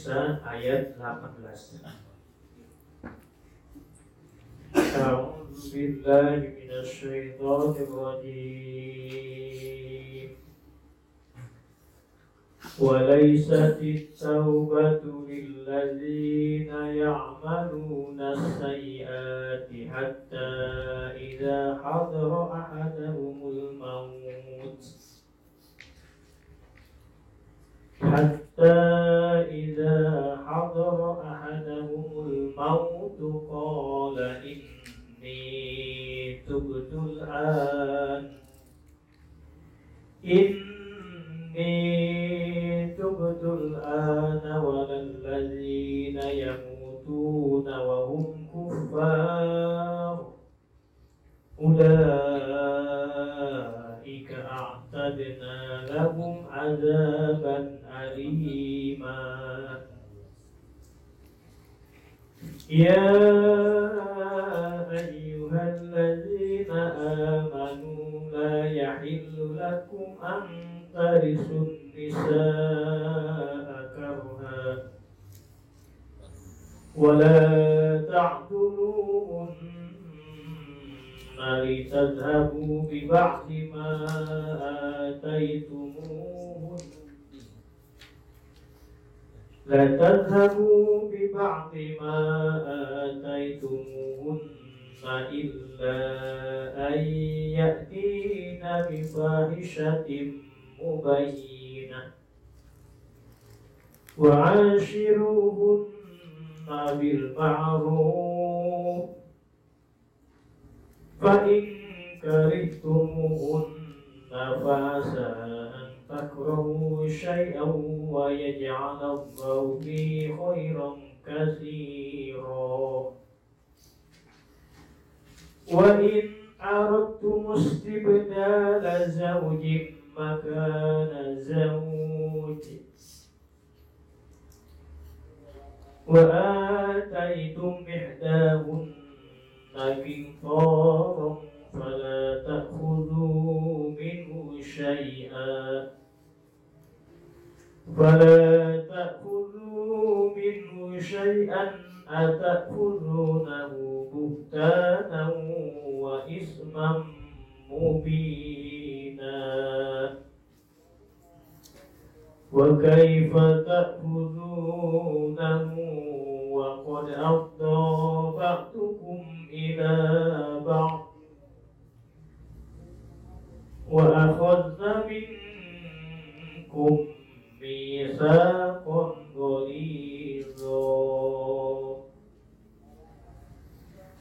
An-Nisa ayat 18. A'udzu billahi minasy syaithanir rajim. وليست التوبة للذين يعملون السيئات حتى إذا حضر أحدهم الموت قال إني تبت الآن ولا الذين يموتون وهم كفار أولئك أعتدنا لهم عذابا أليما. يا أيها الذين آمنوا لا يحل لكم أن ترثوا النساء كرها ولا تعضلوهن لتذهبوا ببعض ما آتيتموهن إلا أن يأتين بفاحشة مبينة وعاشروهن بالمعروف فإن كرهتموهن فعسى أن تكرهوا شيئا ويجعل الله فيه خيرا كثيرا. وإن أردتم استبدال زوج مكان زوج وآتيتم إحداهن قنطارا فلا تأخذوا منه شيئا أتأخذونه بهتانا وإثما مبينا وكيف تأخذونه وقد أفضى بعضكم إلى بعض وأخذن منكم ميثاقا غليظا.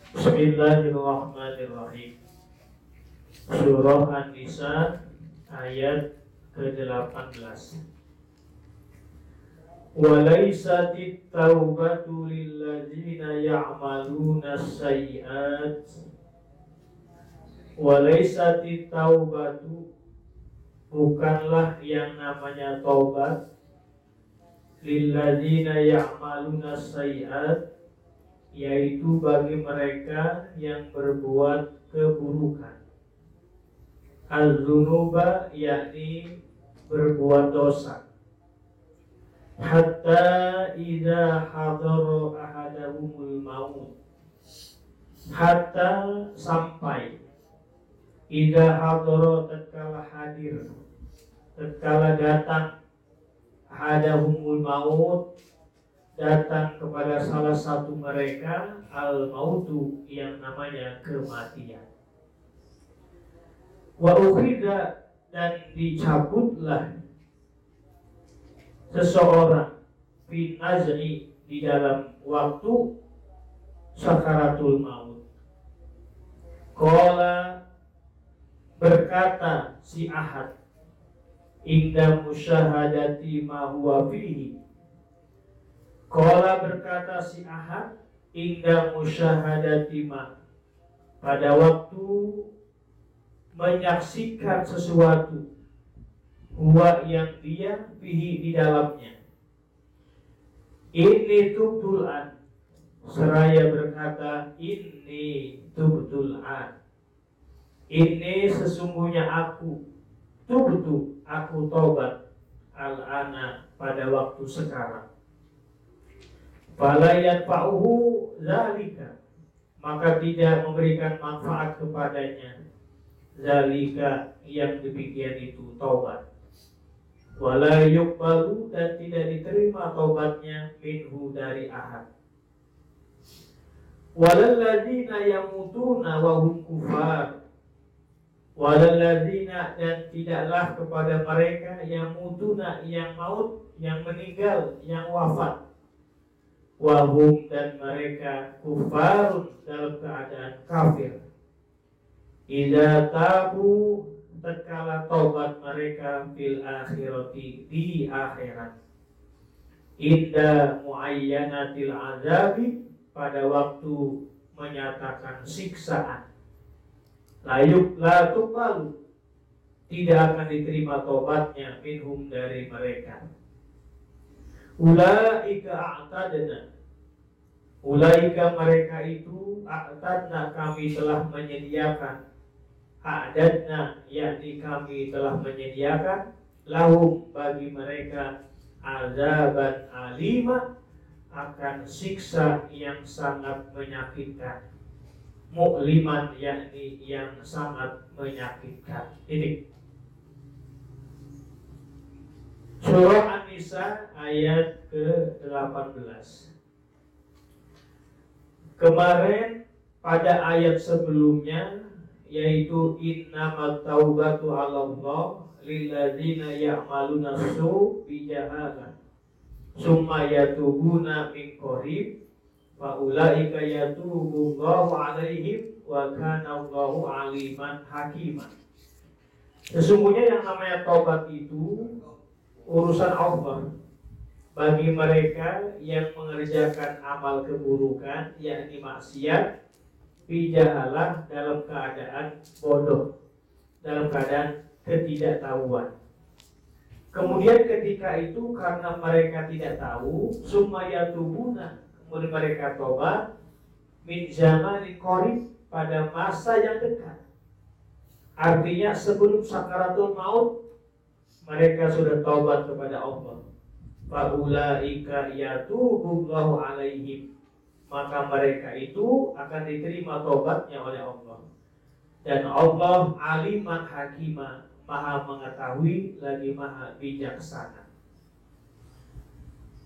Bismillahirrahmanirrahim. Surah An-Nisa ayat ke-18. Walaisatit taubatu lilladzina ya'maluna sayyi'at. Walaisatit taubatu, bukanlah yang namanya taubat, lilladzina ya'maluna sayyi'at, yaitu bagi mereka yang berbuat keburukan. Az-zunuba, yakni berbuat dosa. Hatta idza hadara ahadahumul maut, hatta sampai, idza hadara tatkala hadir, tatkala datang, ahadahumul maut, datang kepada salah satu mereka, al-mautu, yang namanya kematian. Wa ukhidha, dan dicabutlah seseorang fi naz'i, di dalam waktu sakaratul maut. Qala, berkata si ahad, inda musyahadati ma huwa fihi. Qala, berkata si ahad, inda musyahadati ma, pada waktu menyaksikan sesuatu, huwa, yang dia, fihi, di dalamnya. Ini tubtul an, seraya berkata ini tubtul an, ini sesungguhnya aku, tubtu, aku tobat, al-ana, pada waktu sekarang. fala yanfa'uhu zalika, maka tidak memberikan manfaat kepadanya zalika yang demikian itu taubat. Wala yuqbalu, dan tidak diterima taubatnya minhu dari ahad. Walalladzina yamutuna wa hum kufar, walalladzina, dan tidaklah kepada mereka yamutuna, yang maut, yang meninggal, yang wafat, wahum, dan mereka kufarun, dalam keadaan kafir. Idza tabu, tatkala taubat mereka, fil akhirati, di akhirat, inda muayyanatil azabi, pada waktu menyatakan siksaan, la tuqbalu, tidak akan diterima taubatnya minhum dari mereka. Ulaika a'tadna, ulaika mereka itu, a'tadna, kami telah menyediakan, a'dadna, yakni kami telah menyediakan, lahum, bagi mereka, azaban alima, akan siksa yang sangat menyakitkan, mu'liman, yakni yang sangat menyakitkan. Ini Surah An-Nisa ayat ke-18. Kemarin pada ayat sebelumnya, yaitu innamat taubatu 'alallah lilladzina ya'maluna su' bijahalah summa yatubuna min qarib fa ulaika yatubullahu 'alaihim wa kana Allahu 'aliman hakiman. Sesungguhnya yang namanya taubat itu urusan Allah bagi mereka yang mengerjakan amal keburukan, yakni maksiat, bijahalah, dalam keadaan bodoh, dalam keadaan ketidaktahuan. Kemudian ketika itu karena mereka tidak tahu, summa yatubuna, kemudian mereka tobat, min zamanin qarib, pada masa yang dekat. Artinya sebelum sakaratul maut mereka sudah taubat kepada Allah. Fa ulaika yatubullahu alaihim, maka mereka itu akan diterima taubatnya oleh Allah. Dan Allah aliman hakimah, maha mengetahui lagi maha bijaksana.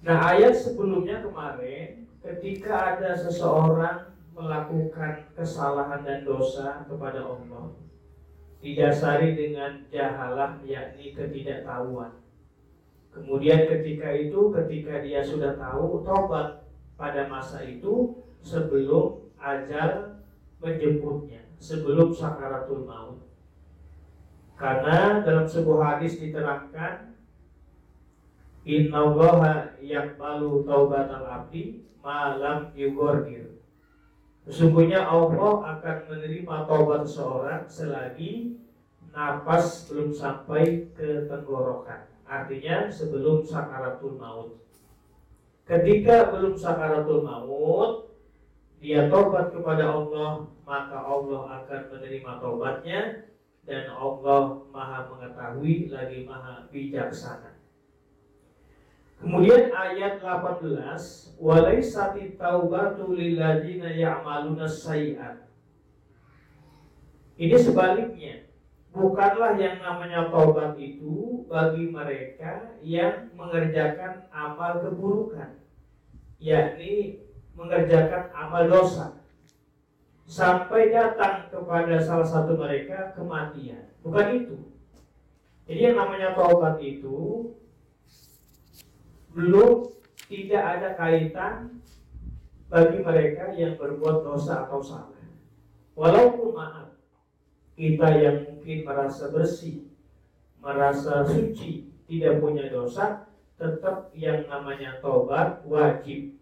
Nah, ayat sebelumnya kemarin, ketika ada seseorang melakukan kesalahan dan dosa kepada Allah, didasari dengan jahalah, yakni ketidaktahuan. Kemudian ketika dia sudah tahu, taubat pada masa itu sebelum ajal menjemputnya, sebelum sakaratul maut. Karena dalam sebuah hadis diterangkan, innallaha yaqbalu taubatal abdi ma lam yughargir. Sesungguhnya Allah akan menerima taubat seseorang selagi napas belum sampai ke tenggorokan. Artinya sebelum sakaratul maut. Ketika belum sakaratul maut, dia taubat kepada Allah, maka Allah akan menerima taubatnya. Dan Allah maha mengetahui lagi maha bijaksana. Kemudian ayat 18, walaysati taubatu lilladzina ya'maluna sayyi'at. Ini sebaliknya, bukanlah yang namanya taubat itu bagi mereka yang mengerjakan amal keburukan, yakni mengerjakan amal dosa, sampai datang kepada salah satu mereka kematian. Bukan itu. Jadi yang namanya taubat itu belum, tidak ada kaitan bagi mereka yang berbuat dosa atau salah. Walaupun maaf, kita yang mungkin merasa bersih, merasa suci, tidak punya dosa, tetap yang namanya taubat wajib,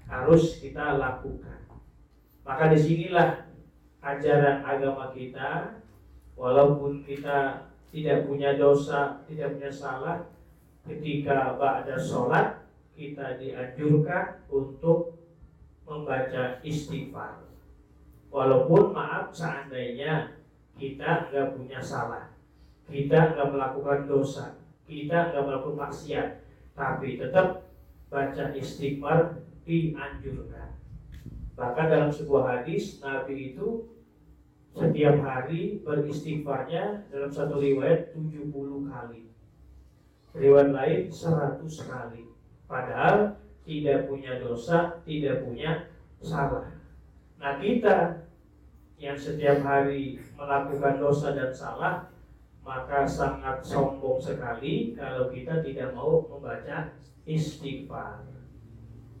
harus kita lakukan. Maka disinilah ajaran agama kita, walaupun kita tidak punya dosa, tidak punya salah, ketika ba'da sholat kita dianjurkan untuk membaca istighfar. Walaupun maaf, seandainya kita nggak punya salah, kita nggak melakukan dosa, kita nggak melakukan maksiat, tapi tetap baca istighfar dianjurkan. Bahkan dalam sebuah hadis Nabi itu setiap hari beristighfarnya dalam satu riwayat 70 kali, riwayat lain 100 kali. Padahal tidak punya dosa, tidak punya salah. Nah kita yang setiap hari melakukan dosa dan salah, maka sangat sombong sekali kalau kita tidak mau membaca istighfar.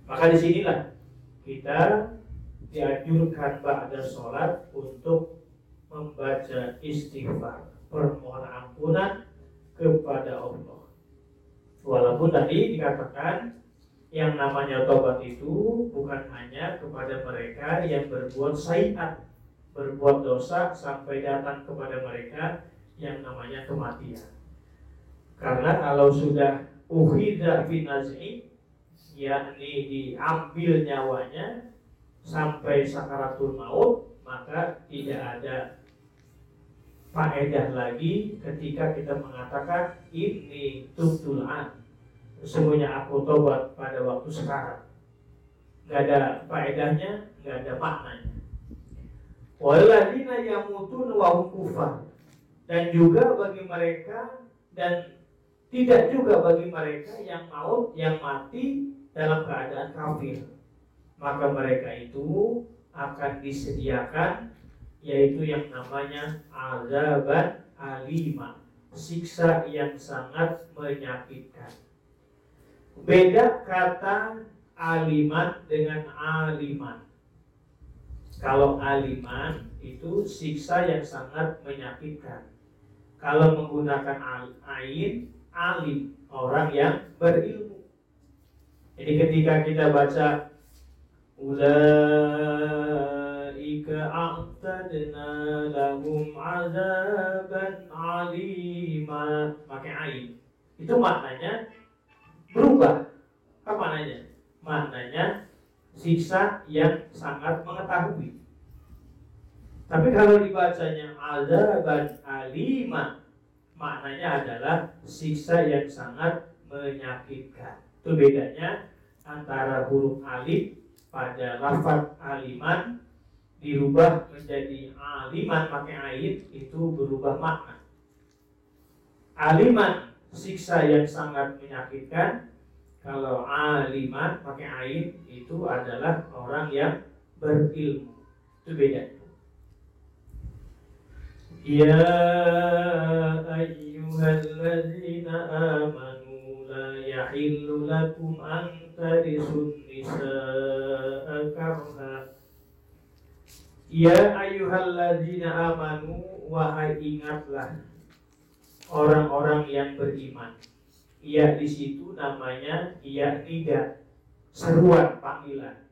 Maka disinilah kita dianjurkan ba'da sholat untuk membaca istighfar, permohonan ampunan kepada Allah. Walaupun tadi dikatakan yang namanya tobat itu bukan hanya kepada mereka yang berbuat sayiat, berbuat dosa sampai datang kepada mereka yang namanya kematian. Karena kalau sudah uhidha binaz'i, yakni diambil nyawanya sampai sakaratul maut, maka tidak ada faedah lagi ketika kita mengatakan ini tubtul an, sesungguhnya aku tobat pada waktu sekarang. Nggak ada faedahnya, nggak ada maknanya. Walladzina yamutun wa hum kufar, dan juga bagi mereka dan tidak juga bagi mereka yang maut, yang mati dalam keadaan kafir, maka mereka itu akan disediakan yaitu yang namanya azaban alima, siksa yang sangat menyakitkan. Beda kata aliman dengan aliman. Kalau aliman itu siksa yang sangat menyakitkan. Kalau menggunakan ain, alim, orang yang berilmu. Jadi ketika kita baca ulaika a'tadna lahum azaban alima, pakai ain, itu maknanya berubah. Apa maknanya? Maknanya siksa yang sangat mengetahui. Tapi kalau dibacanya azaban alima, maknanya adalah siksa yang sangat menyakitkan. Itu bedanya antara huruf alif pada lafaz aliman dirubah menjadi aliman pakai ain, itu berubah makna. Aliman siksa yang sangat menyakitkan. Kalau aliman pakai ain itu adalah orang yang berilmu. Itu beda. Ya ayyuhalladzina amanu la yahillu lakum an tarisun nisaa karha. Ya ayyuhalladzina amanu, wahai ingatlah orang-orang yang beriman. Ya di situ namanya ya nida, seruan panggilan.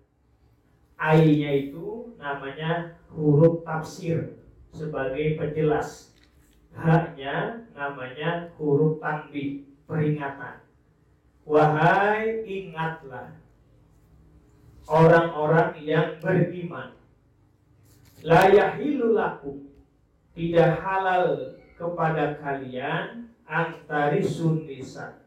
Ai-nya itu namanya huruf tafsir sebagai penjelas. H-nya namanya huruf tanbih, peringatan. Wahai ingatlah orang-orang yang beriman. La yahillu lakum, tidak halal kepada kalian antarisun nisa,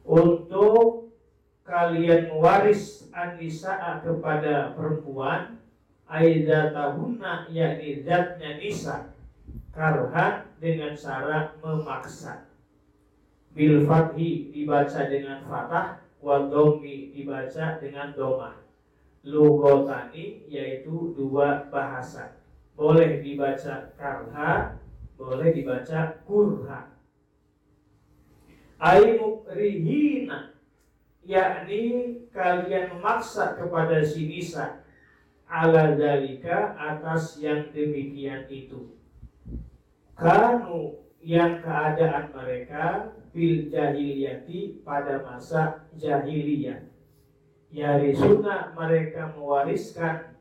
untuk kalian mewaris an-nisa'a kepada perempuan, aidatahunna, yakni zatnya nisa, karhan dengan syarat memaksa. Bil fathi dibaca dengan fathah, wa dhammi dibaca dengan dhammah. Lughatani yaitu dua bahasa. Boleh dibaca karha, boleh dibaca kurha. Ai mukrihina, yakni kalian memaksa kepada si nisa, ala zalika, atas yang demikian itu. Kanu, yang keadaan mereka bil jahiliyati, pada masa jahiliyah. Yarisuna, mereka mewariskan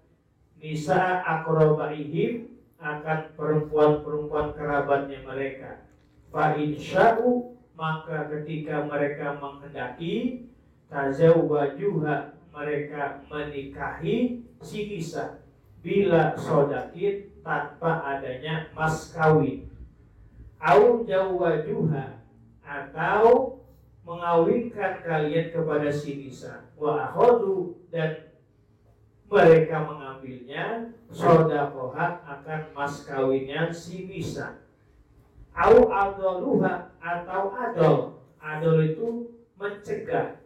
nisa aqrabaihim, akan perempuan-perempuan kerabatnya mereka. Fa insya'u, maka ketika mereka menghendaki, tazawwajuha, mereka menikahi si nisa, bila sodakin, tanpa adanya mas kawin. Au jawwajuha, atau mengawinkan kalian kepada si nisa, wa akhadu, dan mereka mengambilnya sodakoha akan mas kawinnya si nisa, au adoluha, atau adol itu mencegah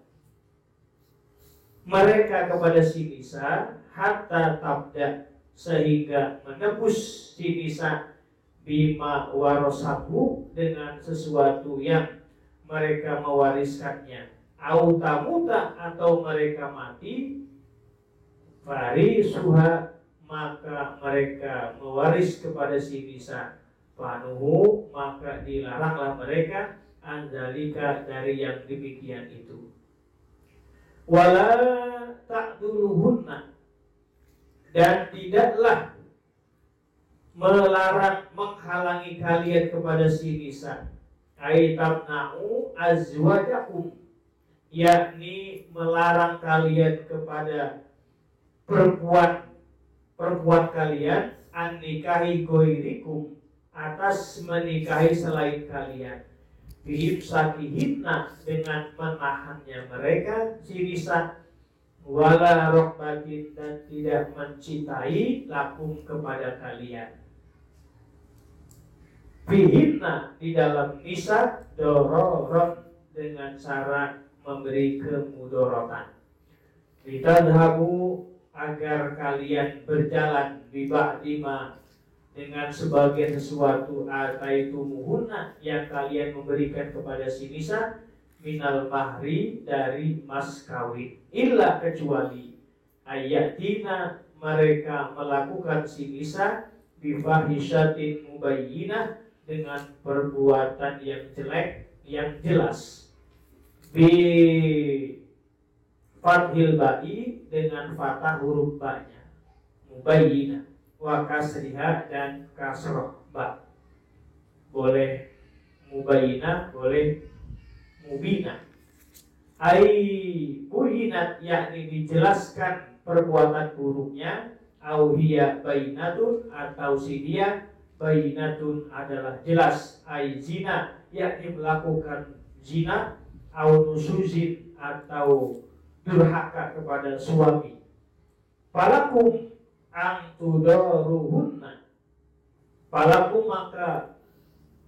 mereka kepada si nisa, hatta tabda, sehingga menebus si nisa bima warosahu, dengan sesuatu yang mereka mewariskannya, au tamuta, atau mereka mati, farisuha, maka mereka mewaris kepada si nisa, panuhu, maka dilaranglah mereka anzalika, dari yang demikian itu. Wala ta'duluhunna, dan tidaklah melarang, menghalangi kalian kepada si nisa, aitamna'u azwajakum, yakni melarang kalian kepada perempuan kalian, an nikahi goirikum, atas menikahi selain kalian, bihim sakihinna, dengan menahannya mereka si nisa, wala rokbatin, dan tidak mencintai lakum kepada kalian, bihinna, di dalam nisa, dororon, dengan cara memberi kemudorotan, litadhabu, agar kalian berjalan, biba'dima, dengan sebagian sesuatu, ataitumuhunna, yang kalian memberikan kepada si nisa, minal mahri, dari mas kawin, illa, kecuali ayatina, mereka melakukan si nisa, bifahisyatin mubayyinah, dengan perbuatan yang jelek, yang jelas, bi fathil ba'i, dengan fathah huruf ba-nya, mubayyinah, wa kasriha, dan kasroh ba, boleh mubayyinah, boleh mubinah. Ai buhinat, yakni dijelaskan perbuatan buruknya, au hiya bainatun, atau si dia bainatun adalah jelas, ai zina, yakni melakukan zina, au nusuzin, atau durhaka kepada suami. Falakum angtudoruhunna, falakum, maka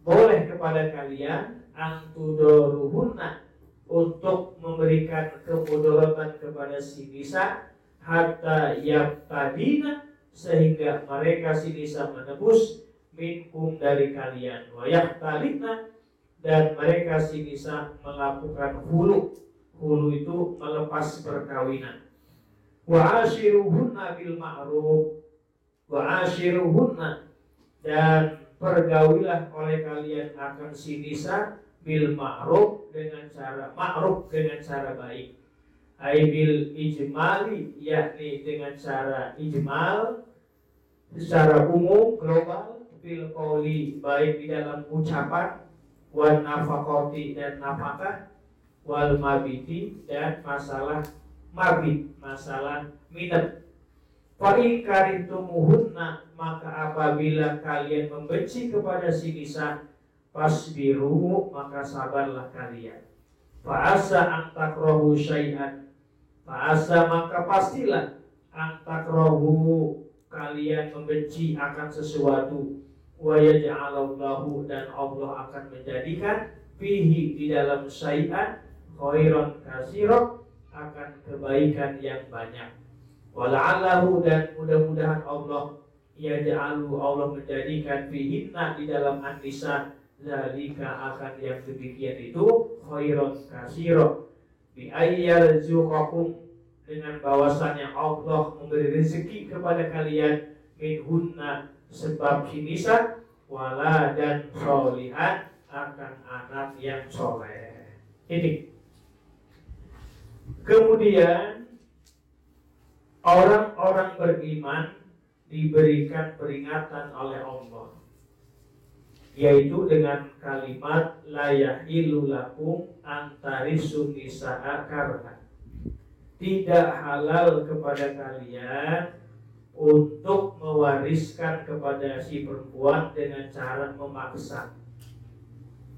boleh kepada kalian, angtudoruhunna, untuk memberikan kemudorotan kepada si nisa, hatta yabtadina, sehingga mereka si nisa menebus, minkum, dari kalian, wa yahtalina, dan mereka si nisa melakukan hulu. Hulu itu melepas perkawinan. Wa ashiruhunna bil ma'ruf, wa ashiruhunna, dan pergaulilah oleh kalian akan si nisa, bil ma'ruf, dengan cara baik, ai bil ijmali, yakni dengan cara ijmal, secara umum, global, bil qauli, baik di dalam ucapan, wan nafaqati, dan nafkah, wal mabiti, dan masalah mabit, masalah minat. Fa in karihtumuhunna, maka apabila kalian membenci kepada si nisa, fasbiru, maka sabarlah kalian. Fa asa an takrahu syai'an, fa asa, maka pastilah, an takrahu, kalian membenci akan sesuatu, wa yaj'alallahu, dan Allah akan menjadikan fihi, di dalam syai'an, khairan katsiran, akan kebaikan yang banyak. Wala'allahu, dan mudah-mudahan Allah, yaj'alu, Allah menjadikan fihinna, di dalam an-nisa, zalika, akan yang demikian itu, khairan katsiran, bi ayyarzuqakum, dengan bahwasanya Allah memberi rezeki kepada kalian, minhunna, sebab si nisa, wala, dan sholihan, akan anak yang soleh. Ini kemudian orang-orang beriman diberikan peringatan oleh Allah, yaitu dengan kalimat la yahilu lakum antarisun nisaa karha, tidak halal kepada kalian untuk mewariskan kepada si perempuan dengan cara memaksa.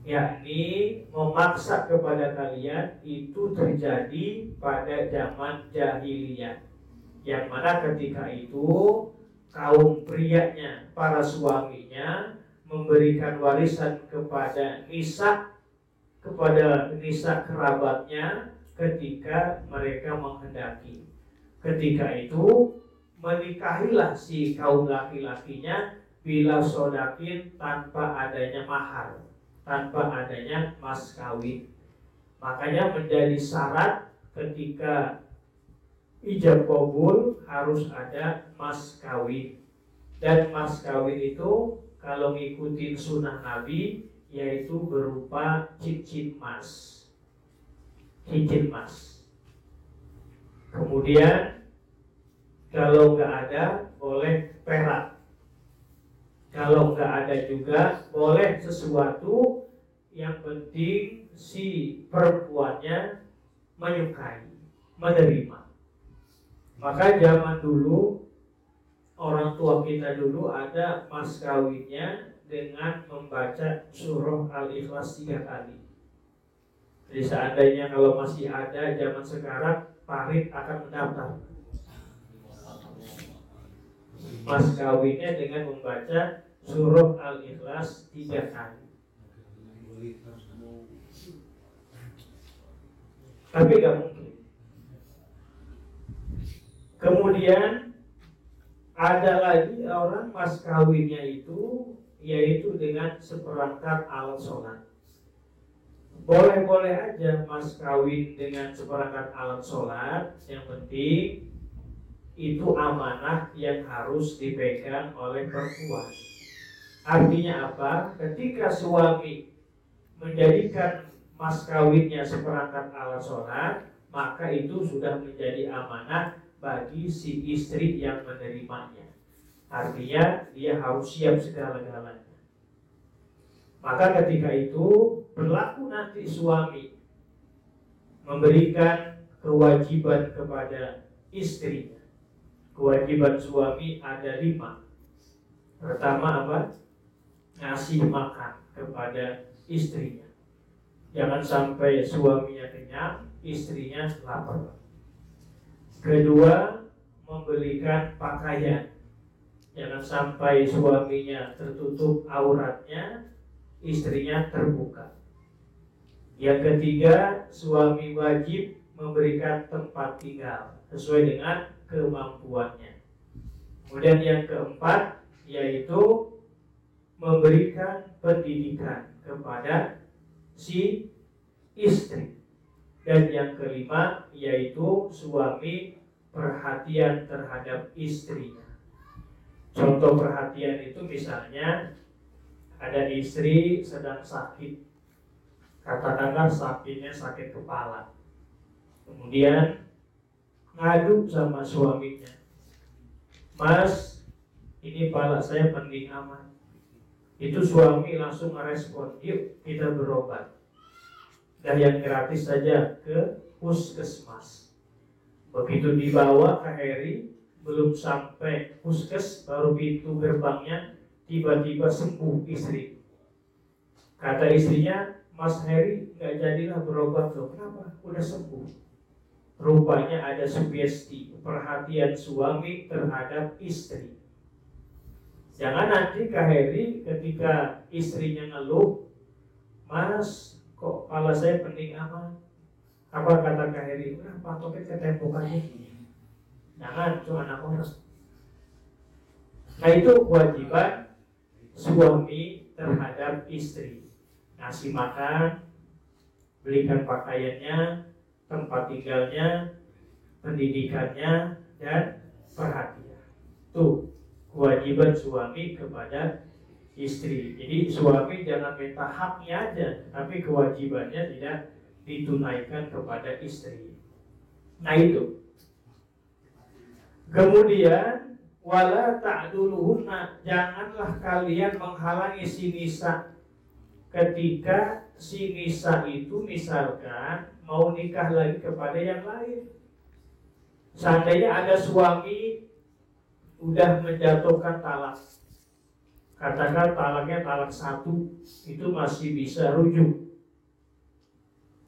yakni memaksa kepada kalian itu terjadi pada zaman jahiliyah, yang mana ketika itu kaum prianya, para suaminya memberikan warisan kepada nisa kerabatnya ketika mereka menghendaki. Ketika itu menikahilah si kaum laki-lakinya bila sodakin tanpa adanya mahar, tanpa adanya mas kawin. Makanya menjadi syarat ketika ijab kabul harus ada mas kawin. Dan mas kawin itu kalau ngikutin sunnah Nabi yaitu berupa cincin emas. Cincin emas. Kemudian kalau nggak ada boleh perak. Kalau nggak ada juga boleh sesuatu, yang penting si perempuannya menyukai, menerima. Maka zaman dulu orang tua kita dulu ada mas kawinnya dengan membaca surah Al-Ikhlas 3 kali. Jadi seandainya kalau masih ada zaman sekarang, Farid akan mendaftar mas kawinnya dengan membaca surah Al-Ikhlas 3 kali. Tapi gak mungkin. Kemudian ada lagi orang mas kawinnya itu yaitu dengan seperangkat alat sholat. Boleh-boleh aja mas kawin dengan seperangkat alat sholat, yang penting itu amanah yang harus dipegang oleh perempuan. Artinya apa? Ketika suami menjadikan mas kawinnya seperangkat alat sholat, maka itu sudah menjadi amanah bagi si istri yang menerimanya. Artinya dia harus siap segala-galanya. Maka ketika itu berlaku nanti suami memberikan kewajiban kepada istrinya. Kewajiban suami ada 5. Pertama apa? Ngasih makan kepada istrinya. Jangan sampai suaminya kenyang, istrinya lapar. Kedua, membelikan pakaian. Jangan sampai suaminya tertutup auratnya, istrinya terbuka. Yang ketiga, suami wajib memberikan tempat tinggal sesuai dengan kemampuannya. Kemudian yang keempat yaitu memberikan pendidikan kepada si istri. Dan yang kelima yaitu suami perhatian terhadap istrinya. Contoh perhatian itu misalnya ada istri sedang sakit, katakanlah sakitnya sakit kepala, kemudian ngadu sama suaminya, "Mas, ini kepala saya pening amat." Itu suami langsung merespon, "Yuk kita berobat." Dan yang gratis saja ke puskesmas. Begitu dibawa ke Heri, belum sampai puskes, baru pintu gerbangnya tiba-tiba sembuh istri. Kata istrinya, "Mas Heri nggak jadilah berobat loh." "Kenapa?" "Udah sembuh." Rupanya ada sugesti perhatian suami terhadap istri. Jangan nanti Kak Heri ketika istrinya ngeluh, "Mas, kok kepala saya pening amat." Apa kata Kak Heri? "Udah patokin ke tembok aja." Jangan, itu anak orang. Nah itu kewajiban suami terhadap istri. Ngasih makan, belikan pakaiannya, tempat tinggalnya, pendidikannya, dan perhatian. Itu kewajiban suami kepada istri. Jadi suami jangan minta haknya aja, tapi kewajibannya tidak ditunaikan kepada istri. Nah itu. Kemudian wala ta'duluhunna, janganlah kalian menghalangi si nisa ketika si nisa itu misalkan mau nikah lagi kepada yang lain. Seandainya ada suami udah menjatuhkan talak Katakan talaknya talak 1, itu masih bisa rujuk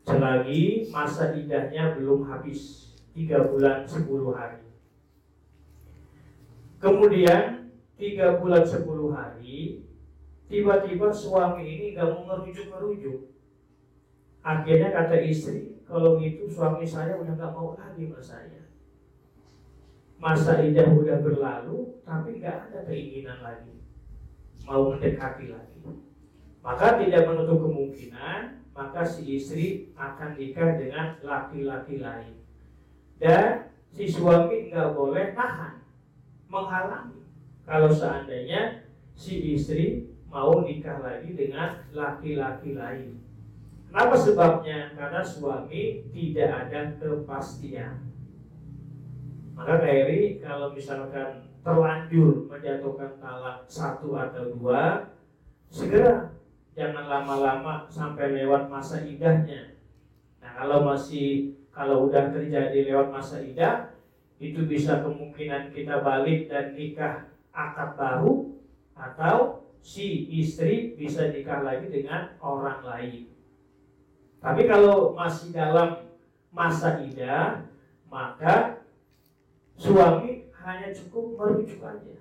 selagi masa iddahnya belum habis 3 bulan 10 hari. Kemudian 3 bulan 10 hari tiba-tiba suami ini gak mau ngerujuk. Akhirnya kata istri, kalau gitu suami saya udah gak mau lagi sama saya. Masa iddah udah berlalu, tapi gak ada keinginan lagi mau mendekati lagi. Maka tidak menutup kemungkinan, maka si istri akan nikah dengan laki-laki lain. Dan si suami nggak boleh nahan, menghalangi. Kalau seandainya si istri mau nikah lagi dengan laki-laki lain. Kenapa sebabnya? Karena suami tidak ada kepastian. Maka Khairi, kalau misalkan terlanjur menjatuhkan talak 1 atau 2, segera, jangan lama-lama sampai lewat masa iddahnya. Nah, kalau udah terjadi lewat masa iddah, itu bisa kemungkinan kita balik dan nikah akad baru, atau si istri bisa nikah lagi dengan orang lain. Tapi kalau masih dalam masa iddah, maka suami hanya cukup merujuk aja.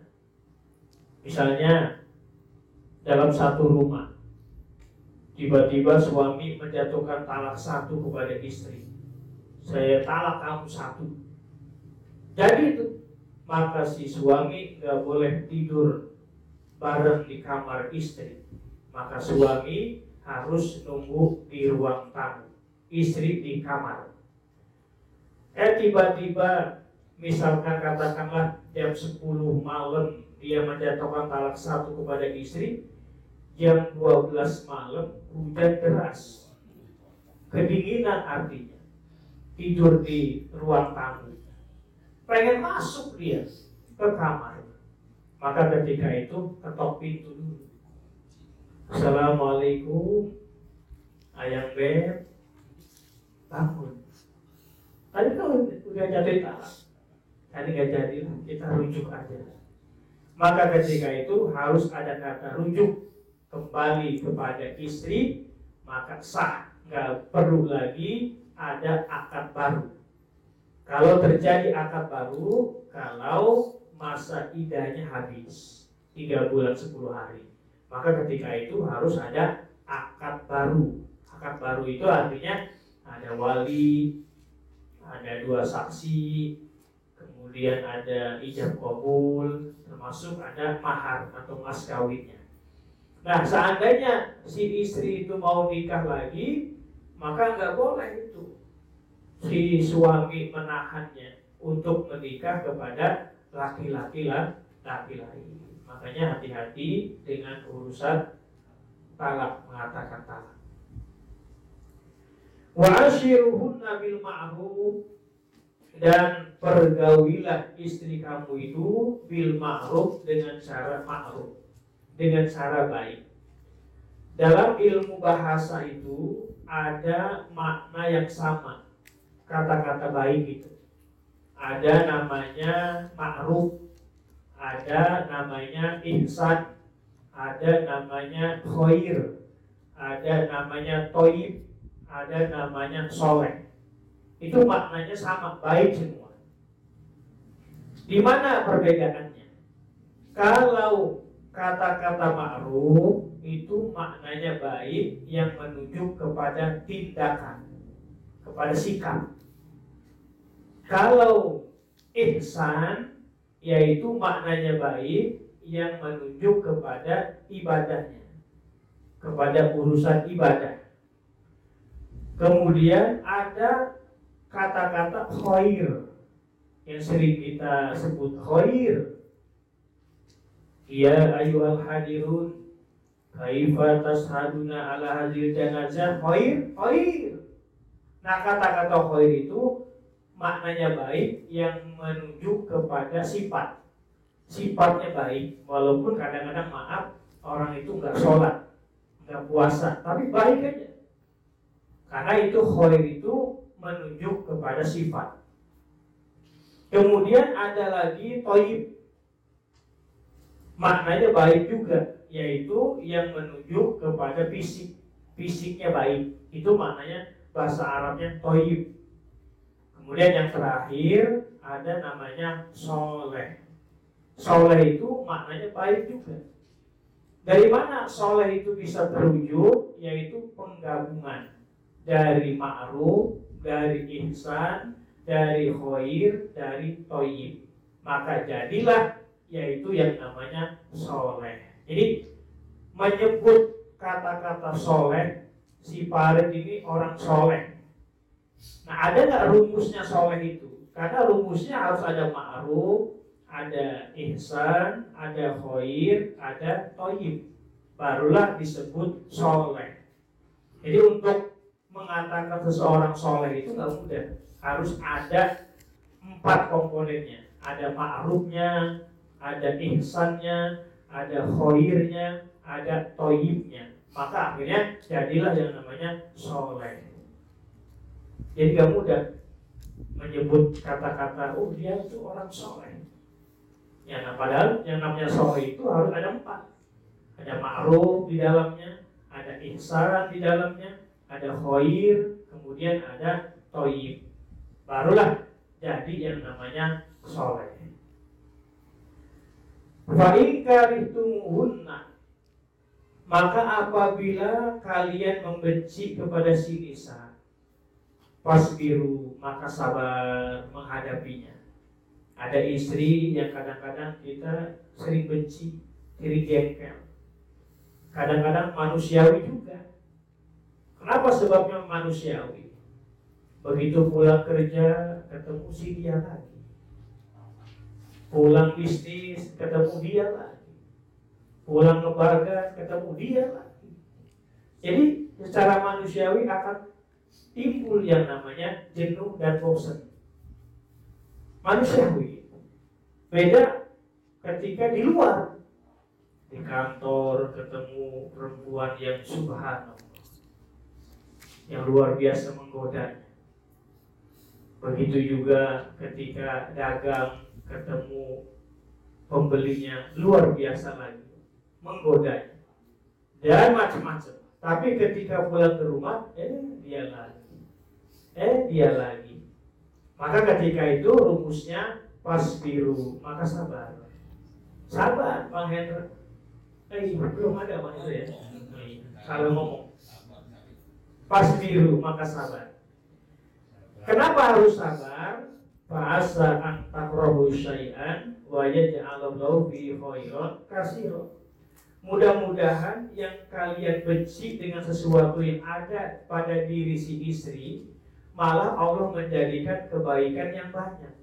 Misalnya dalam satu rumah, tiba-tiba suami menjatuhkan talak 1 kepada istri. Saya talak kamu 1. Jadi itu, maka si suami gak boleh tidur bareng di kamar istri. Maka suami harus nunggu di ruang tamu, istri di kamar. Tiba-tiba misalkan katakanlah jam 10 malam dia menjatuhkan talak 1 kepada istri, jam 12 malam hujan deras, kedinginan artinya, tidur di ruang tamu, pengen masuk dia ke kamar, maka ketika itu ketok pintu dulu. Assalamualaikum, ayang beb, bangun. Tadi kan udah jatuh talak, tadi gak jadi, kita rujuk aja. Maka ketika itu harus ada kata rujuk kembali kepada istri, maka sah, nggak perlu lagi ada akad baru. Kalau terjadi akad baru, kalau masa iddahnya habis 3 bulan 10 hari, maka ketika itu harus ada akad baru. Akad baru itu artinya ada wali, ada 2 saksi, kemudian ada ijab kabul, termasuk ada mahar atau mas kawinnya. Nah, seandainya si istri itu mau nikah lagi, maka nggak boleh itu si suami menahannya untuk menikah kepada laki-laki lain. Makanya hati-hati dengan urusan talak, mengatakan talak. Wa ashiruhunna bil ma'ruf, dan pergaulilah istri kamu itu bil ma'ruf, dengan cara ma'ruf, dengan cara baik. Dalam ilmu bahasa itu ada makna yang sama kata-kata baik itu. Ada namanya ma'ruf, ada namanya ihsan, ada namanya khair, ada namanya thayyib, ada namanya soleh. Itu maknanya sama, baik semua. Di mana perbedaannya? Kalau kata-kata ma'ruf itu maknanya baik yang menunjuk kepada tindakan, kepada sikap. Kalau ihsan yaitu maknanya baik yang menunjuk kepada ibadahnya, kepada urusan ibadah. Kemudian ada kata-kata khair yang sering kita sebut khair. Ya ayyuhal hadirun, kaifa tashaduna ala hadhil janazah, khair. Nah, kata-kata khair itu maknanya baik yang menunjuk kepada sifat. Sifatnya baik, walaupun kadang-kadang maaf orang itu nggak sholat, nggak puasa, tapi baik aja. Karena itu khair itu menunjuk kepada sifat. Kemudian ada lagi thayyib, maknanya baik juga, yaitu yang menuju kepada fisiknya baik. Itu maknanya bahasa Arabnya thayyib. Kemudian yang terakhir ada namanya soleh. Soleh itu maknanya baik juga. Dari mana soleh itu bisa terwujud? Yaitu penggabungan dari ma'ruf, dari ihsan, dari khair, dari thayyib. Maka jadilah yaitu yang namanya soleh. Jadi menyebut kata-kata soleh, si Farid ini orang soleh. Nah, ada nggak rumusnya soleh itu? Karena rumusnya harus ada ma'ruf, ada ihsan, ada khair, ada thayyib. Barulah disebut soleh. Jadi untuk mengatakan seseorang soleh itu nggak mudah. Harus ada 4 komponennya. Ada ma'rufnya, ada ihsannya, ada khairnya, ada thayyibnya. Maka akhirnya jadilah yang namanya soleh. Jadi gak mudah menyebut kata-kata, oh dia itu orang soleh. Ya, nah, padahal yang namanya soleh itu harus ada 4. Ada ma'ruf di dalamnya, ada ihsan di dalamnya, ada khair, kemudian ada thayyib. Barulah jadi yang namanya soleh. Fa'in karihtumuhunna, maka apabila kalian membenci kepada si nisa, fasbiru, maka sabar menghadapinya. Ada istri yang kadang-kadang kita sering benci, sering jengkel. Kadang-kadang manusiawi juga. Kenapa sebabnya manusiawi? Begitu pulang kerja, ketemu si dia lagi. Pulang bisnis, ketemu dia lagi. Pulang ngebagas, ketemu dia lagi. Jadi secara manusiawi akan timbul yang namanya jenuh dan bosan. Manusiawi. Beda ketika di luar. Di kantor ketemu perempuan yang subhanallah, yang luar biasa menggodanya. Begitu juga ketika dagang ketemu pembelinya luar biasa lagi, menggodanya dan macam-macam. Tapi ketika pulang ke rumah, dia lagi. Maka ketika itu rumusnya fasbiru, maka sabar. Sabar, Bang Hendra. Belum ada Bang Hendra ya. Salah ngomong. Fasbiru, maka sabar. Kenapa harus sabar? Fa'asa an takrahu syai'an wa yaj'alallahu fi khairan katsiran. Mudah-mudahan yang kalian benci dengan sesuatu yang ada pada diri si istri, malah Allah menjadikan kebaikan yang banyak.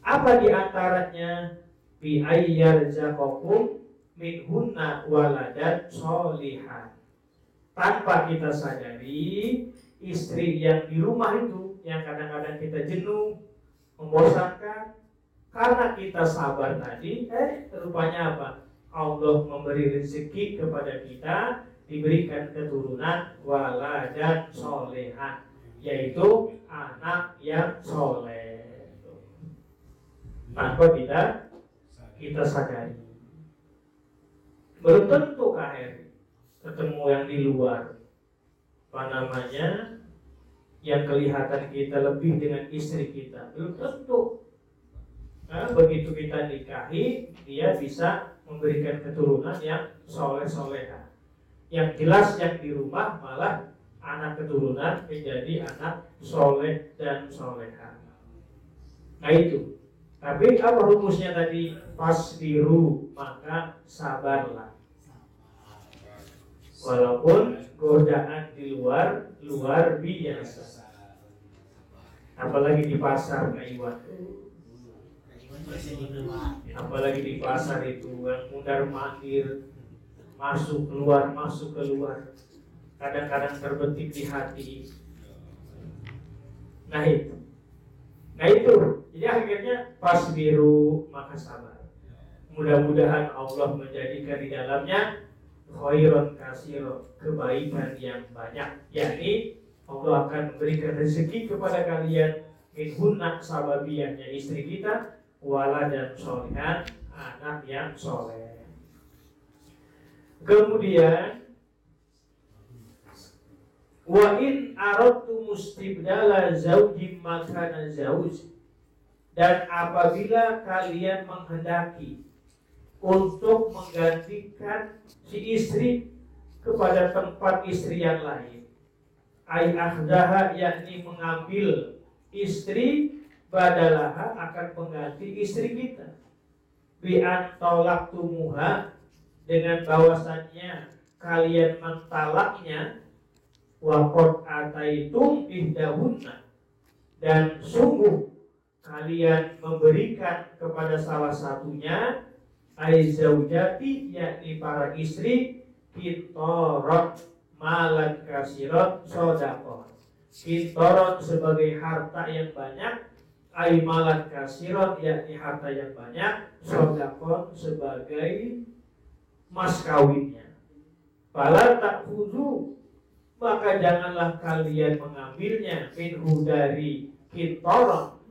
Apa di antaranya? Bi ayyarzaqakum minhunna waladan sholihan. Tanpa kita sadari, istri yang di rumah itu yang kadang-kadang kita jenuh, membosankan, karena kita sabar tadi, rupanya apa? Allah memberi rezeki kepada kita, diberikan keturunan waladan solehan, yaitu anak yang soleh. Tanpa kita sadari. Belum tentu ketemu yang di luar, yang kelihatan kita lebih dengan istri kita, belum tentu. Nah, begitu kita nikahi, dia bisa memberikan keturunan yang soleh-soleha. Yang jelas yang di rumah malah anak keturunan menjadi anak soleh dan soleha. Nah itu. Tapi apa rumusnya tadi? Fasbiru, maka sabarlah. Walaupun godaan di luar biasa. Apalagi di pasar Kak Iwan. Apalagi di pasar itu yang mundar-mandir, masuk keluar. Kadang-kadang terbetik di hati. Nah itu. Jadi akhirnya fasbiru, maka sabar. Mudah-mudahan Allah menjadikan di dalamnya khairan katsiran, kebaikan yang banyak. Yakni Allah akan memberikan rezeki kepada kalian minhunna sababiyannya istri kita, waladan sholihan, anak yang soleh. Kemudian wa in aradtu mustibdala zaujin makana zauj, dan apabila kalian menghendaki untuk menggantikan si istri kepada tempat istri yang lain, ay akhdaha, yakni mengambil istri badalaha, akan mengganti istri kita, bi an tolaktumuha, dengan bahwasannya kalian mentalaknya, wa qad ataitum ihdahunna, dan sungguh kalian memberikan kepada salah satunya, ay zaujati, yakni para istri, kintorot malan kasirot sodaqah, kintorot sebagai harta yang banyak, ay malan kasirot, yakni harta yang banyak, sodaqah sebagai mas kawinnya. Fala ta'khudhu, maka janganlah kalian mengambilnya, minhu dari kintorot,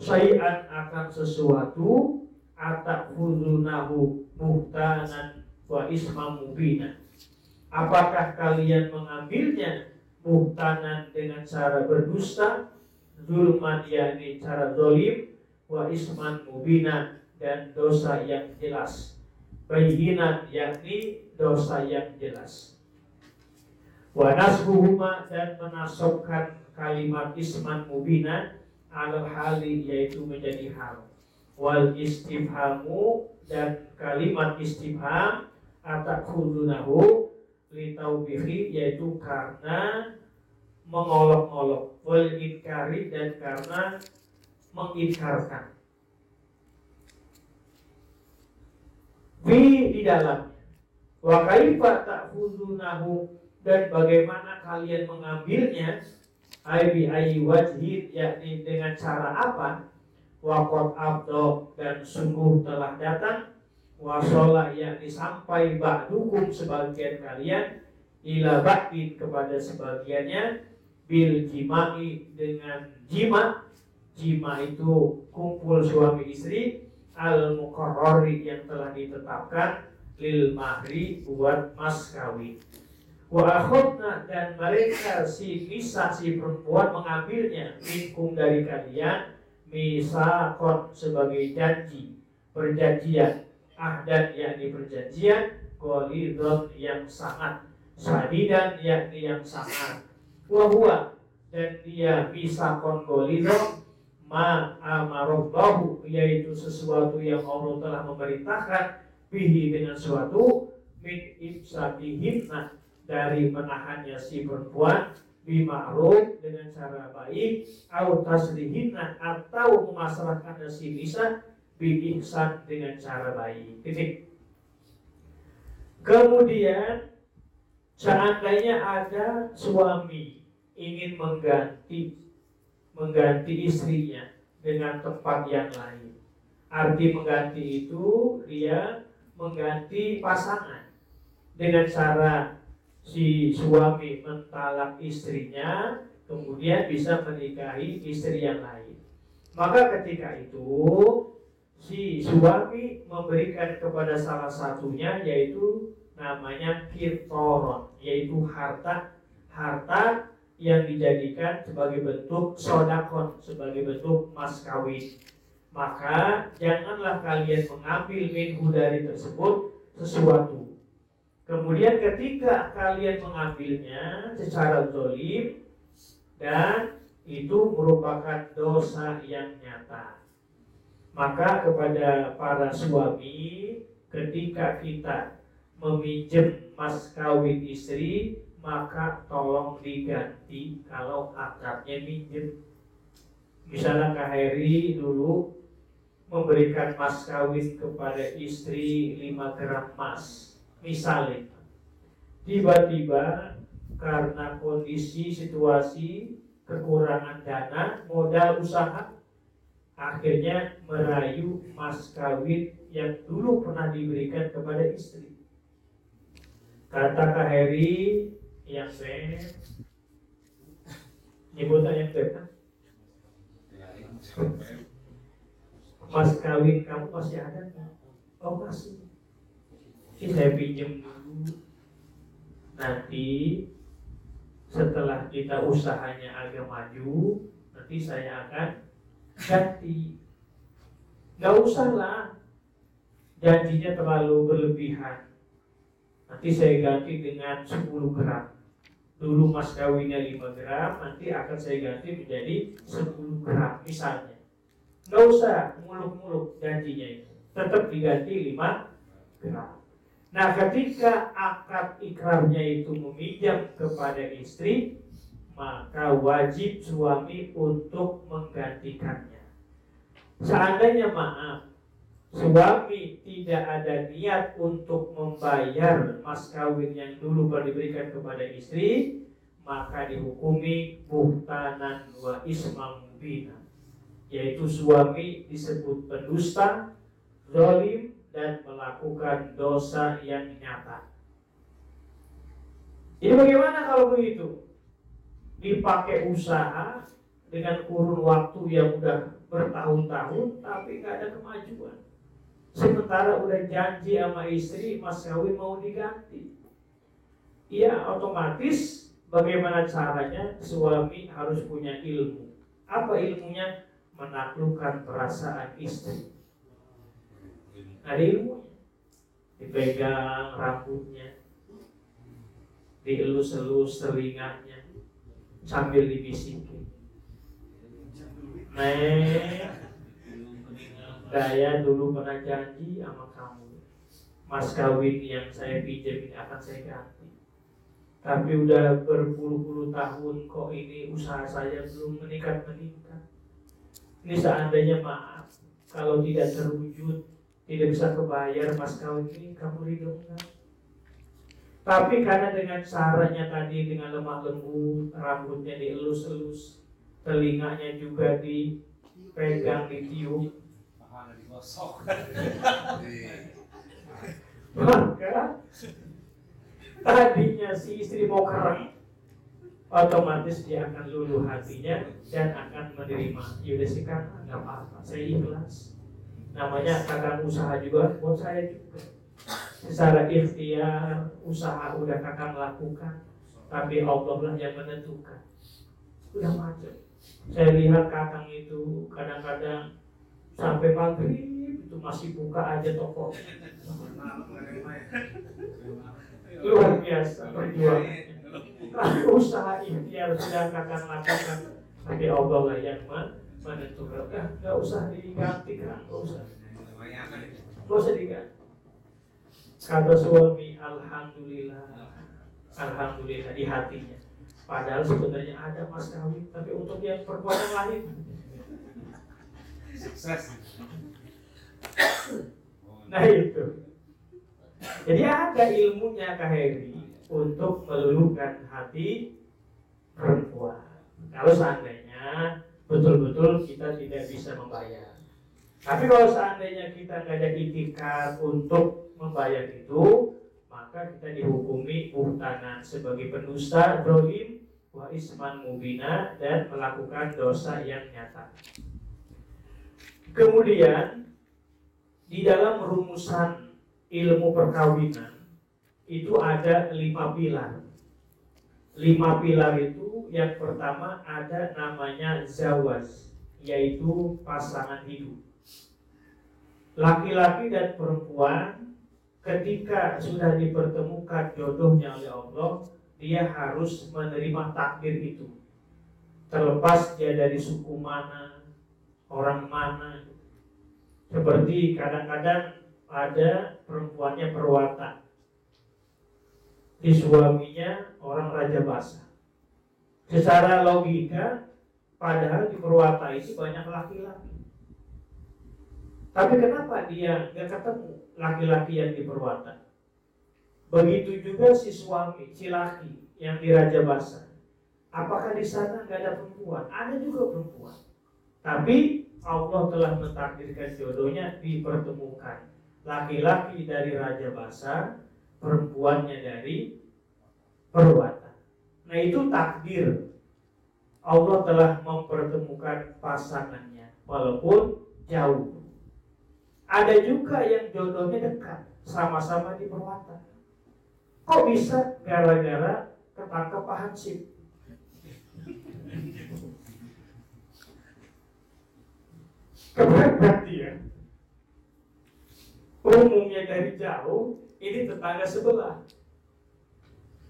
syai'an, akan sesuatu, atakhuzunahu muhtanan wa isma mubina, apakah kalian mengambilnya muhtanan dengan cara berdusta, zulman yakni cara zalim, wa isman mubina, dan dosa yang jelas, bayinan yakni dosa yang jelas. Wa nasbuhuma, dan menasobkan kalimat isman mubina alal hali, yaitu menjadi hal. Wal istifhamu, dan kalimat istifham, atakhudunahu litaubihi, yaitu karena mengolok-olok, wal inkari, dan karena menginkarkan. Di dalamnya, wa kaifa ta'khudunahu, dan bagaimana kalian mengambilnya, ai bi ayyi wajhin, yakni dengan cara apa, waqad abdo, dan sungguh telah datang, wasola, yakni sampai, ba'dukum sebagian kalian, ila ba'din kepada sebagiannya, bil jima'i dengan jima. Jima itu kumpul suami istri, al muqarrari, yang telah ditetapkan, lil mahri, buat mas kawin. Wa akhadna, dan mereka si nisa, si perempuan mengambilnya, minkum dari kalian, misaqon sebagai janji, perjanjian, ahdan yakni perjanjian, ghalidhan yang sangat, sadidan yakni yang sangat, wa huwa, dan dia misaqon ghalidhan, ma amarallahu, yaitu sesuatu yang Allah telah memerintahkan, bihi dengan suatu, min imsakihinna, dari menahannya si perempuan, bima'ruf dengan cara baik, au tasrihinna, atau memasrahkan si nisa, bi-ihsan dengan cara baik. Titik. Kemudian seandainya ada suami ingin mengganti istrinya dengan tempat yang lain. Arti mengganti itu dia mengganti pasangan dengan cara si suami mentalak istrinya, kemudian bisa menikahi istri yang lain. Maka ketika itu si suami memberikan kepada salah satunya, yaitu namanya kintoron, yaitu harta yang dijadikan sebagai bentuk sodakon, sebagai bentuk mas kawin. Maka janganlah kalian mengambil minhu dari tersebut sesuatu. Kemudian ketika kalian mengambilnya secara zalim, dan itu merupakan dosa yang nyata, maka kepada para suami, ketika kita meminjam mas kawin istri, maka tolong diganti kalau akadnya minjem. Misalnya Kak Heri dulu memberikan mas kawin kepada istri 5 gram emas, misalnya, tiba-tiba karena kondisi situasi kekurangan dana modal usaha, akhirnya merayu mas kawin yang dulu pernah diberikan kepada istri. Kata Kak Heri, yang nyebutnya yang mas kawin kamu masih ada nggak? Oh masih. Ini saya pinjam dulu, nanti setelah kita usahanya agak maju, nanti saya akan ganti. Gak usah lah janjinya terlalu berlebihan. Nanti saya ganti dengan 10 gram. Dulu mas kawinnya 5 gram, nanti akan saya ganti menjadi 10 gram misalnya. Gak usah muluk-muluk janjinya itu, tetap diganti 5 gram. Nah, ketika akad ikrarnya itu meminjam kepada istri, maka wajib suami untuk menggantikannya. Seandainya maaf, suami tidak ada niat untuk membayar mas kawin yang dulu baru diberikan kepada istri, maka dihukumi buhtanan wa isman mubina, yaitu suami disebut pendusta, zalim, dan melakukan dosa yang nyata. Jadi bagaimana kalau begitu? Dipakai usaha dengan kurun waktu yang udah bertahun-tahun tapi nggak ada kemajuan. Sementara udah janji sama istri mas kawin mau diganti. Ya otomatis bagaimana caranya suami harus punya ilmu. Apa ilmunya? Menaklukkan perasaan istri. Ada ilmunya. Dipegang rambutnya, dielus-elus telinganya sambil dibisikin, saya dulu pernah janji sama kamu, mas kawin yang saya pinjam ini akan saya ganti. Tapi udah berpuluh-puluh tahun kok ini usaha saya belum meningkat-meningkat. Ini seandainya maaf, kalau tidak terwujud, tidak bisa kebayar mas kawin ini, kamu ridho enggak? Tapi karena dengan caranya tadi, dengan lemah lembut, rambutnya dielus-elus, telinganya juga dipegang, ditiup, maka tadinya si istri mau kering, otomatis dia akan luluh hatinya dan akan menerima. Yaudah sih kan, nggak apa-apa, saya ikhlas. Namanya kakak usaha juga buat saya juga. Secara ikhtiar usaha udah kakak lakukan, tapi Allah lah yang menentukan. Udah macam. Saya lihat kakak itu kadang-kadang sampai maghrib itu masih buka aja toko. Luar biasa perjuangannya. Tapi usaha ikhtiar sudah kakak lakukan, tapi Allah lah yang menentukan. Nggak usah diganti kan, nggak usah diganti. Kata suami, alhamdulillah, alhamdulillah di hatinya. Padahal sebenarnya ada mas kawin, tapi untuk yang perempuan yang lain. Sukses. Nah itu. Jadi ada ilmunya Kak Heri untuk meluluhkan hati perempuan. Kalau seandainya betul-betul kita tidak bisa membayar. Tapi kalau seandainya kita nggak ada itikad untuk membayar itu, maka kita dihukumi buhtanan sebagai pendusta, zalim, wa isman mubina, dan melakukan dosa yang nyata. Kemudian di dalam rumusan ilmu perkawinan itu ada 5 pilar. 5 pilar itu yang pertama ada namanya zawaj, yaitu pasangan hidup. Laki-laki dan perempuan ketika sudah dipertemukan jodohnya oleh Allah, dia harus menerima takdir itu. Terlepas dia dari suku mana, orang mana. Seperti kadang-kadang ada perempuannya Perwata, di suaminya orang Raja Basa. Secara logika, padahal di Perwata itu banyak laki-laki. Tapi kenapa dia nggak ketemu laki-laki yang di Perwata? Begitu juga si suami, si laki yang di Raja Basa. Apakah di sana nggak ada perempuan? Ada juga perempuan. Tapi Allah telah mentakdirkan jodohnya dipertemukan. Laki-laki dari Raja Basa, perempuannya dari Perwata. Nah itu takdir. Allah telah mempertemukan pasangannya walaupun jauh. Ada juga yang jodohnya dekat. sama-sama di perwata. Kok bisa? Gara-gara ketangkep Pak Hansip. Keberat dia. Umumnya dari jauh, ini tetangga sebelah.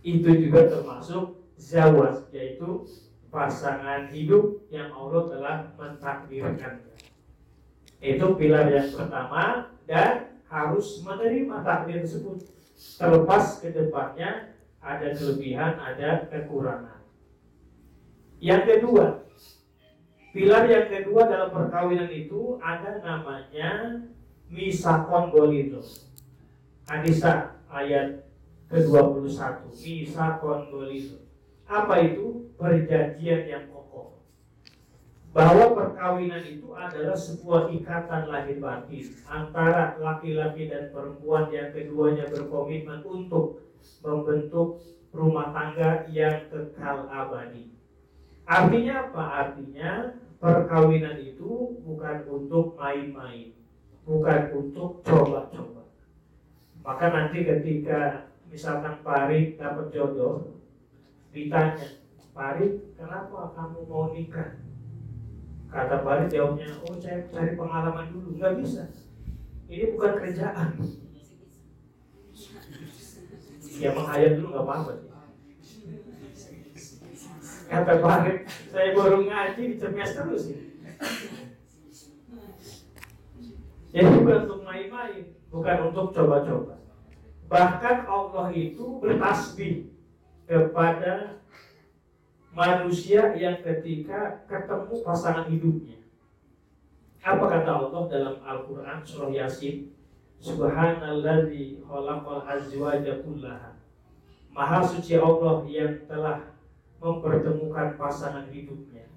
Itu juga termasuk zawaj, yaitu pasangan hidup yang Allah telah mentakdirkan. Itu pilar yang pertama, dan harus menerima takdir tersebut. Terlepas ke depannya ada kelebihan, ada kekurangan. Yang kedua, pilar yang kedua dalam perkawinan itu ada namanya misakon golito. Hadisah ayat ke-21, misakon golito. Apa itu? Perjanjian yang kokoh. Bahwa perkawinan itu adalah sebuah ikatan lahir batin antara laki-laki dan perempuan yang keduanya berkomitmen untuk membentuk rumah tangga yang kekal abadi. Artinya apa? Artinya perkawinan itu bukan untuk main-main, bukan untuk coba-coba. Maka nanti ketika misalkan Farid dapat jodoh, ditanya, Farid, kenapa kamu mau nikah? Kata Farid jawabnya, oh saya cari pengalaman dulu. Nggak bisa, ini bukan kerjaan. Ya menghayat dulu nggak apa-apa. Kata Farid, saya baru ngaji dicemes terus ya. Jadi bukan untuk main-main, bukan untuk coba-coba. Bahkan Allah itu bertasbih kepada manusia yang ketika ketemu pasangan hidupnya. Apa kata Allah dalam Al-Quran surah Yasin? Subhanalladzi khalaqal azwaja kullaha. Maha suci Allah yang telah mempertemukan pasangan hidupnya.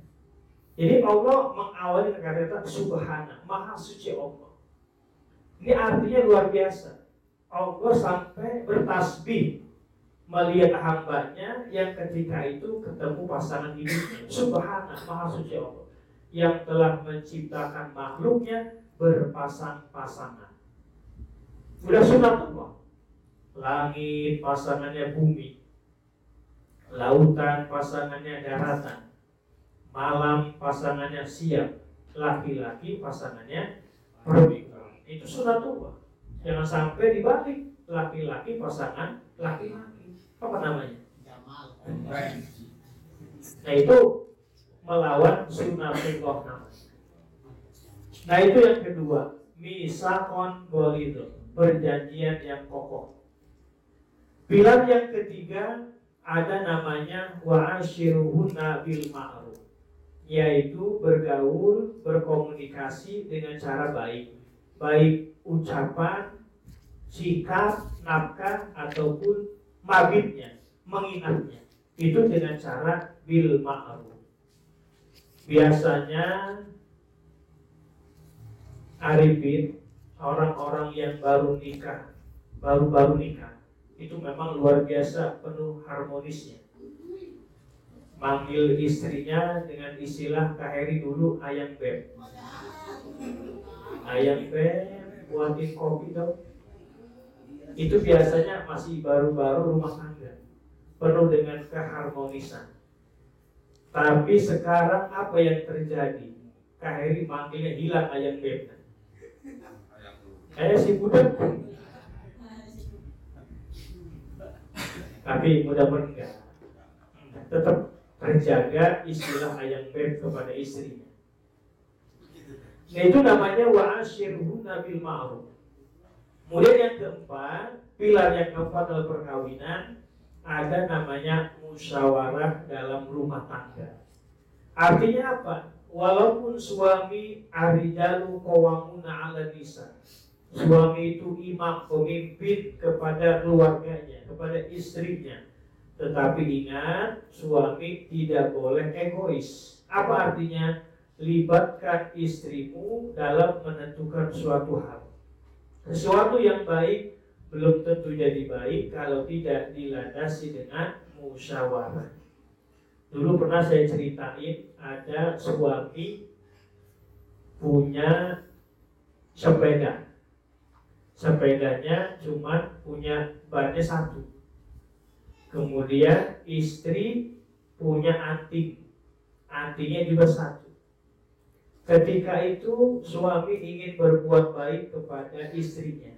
Jadi Allah mengawali kata Subhana, Maha suci Allah. Ini artinya luar biasa. Allah sampai bertasbih melihat hambanya yang ketika itu ketemu pasangan hidupnya. Subhana, Maha suci Allah yang telah menciptakan makhluknya berpasang-pasangan. Sudah sunatullah. Langit pasangannya bumi, lautan pasangannya daratan, malam pasangannya siang, laki-laki pasangannya perempuan. Itu sunatullah. Jangan sampai dibalik, laki-laki pasangan laki-laki. Apa namanya? Nah itu melawan sunnatullah namanya. Nah itu yang kedua, misakon golito, perjanjian yang kokoh. Pilar yang ketiga ada namanya wa'ashiruhunna bil ma'ruf, yaitu bergaul, berkomunikasi dengan cara baik, baik ucapan, sikap, nafkah ataupun mabitnya, mengingatnya, itu dengan cara bil ma'ruf. Biasanya arifin, orang-orang yang baru nikah, baru nikah, itu memang luar biasa penuh harmonisnya. Manggil istrinya dengan istilah Kak Heri dulu, ayang beb. Ayang beb, buatin kopi dong. Itu biasanya masih baru-baru rumah tangga, penuh dengan keharmonisan. Tapi sekarang apa yang terjadi? Kak Heri manggilnya hilang ayang beb. Kayak si budak. Tapi mudah-mudahan enggak. Tetap terjaga istilah ayang beb kepada istrinya. Nah itu namanya wa'ashiruhunna bil ma'ruf. Kemudian yang keempat, pilar yang keempat dalam perkawinan ada namanya musyawarah dalam rumah tangga. Artinya apa? Walaupun suami arijalu qawwamuna 'ala nisa, suami itu imam, pemimpin kepada keluarganya, kepada istrinya, tetapi ingat, suami tidak boleh egois. Apa artinya? Libatkan istrimu dalam menentukan suatu hal. Sesuatu yang baik belum tentu jadi baik kalau tidak dilandasi dengan musyawarah. Dulu pernah saya ceritain, ada suami punya sepeda. sepedanya cuma punya bannya satu. Kemudian istri punya antingnya juga satu. Ketika itu suami ingin berbuat baik kepada istrinya.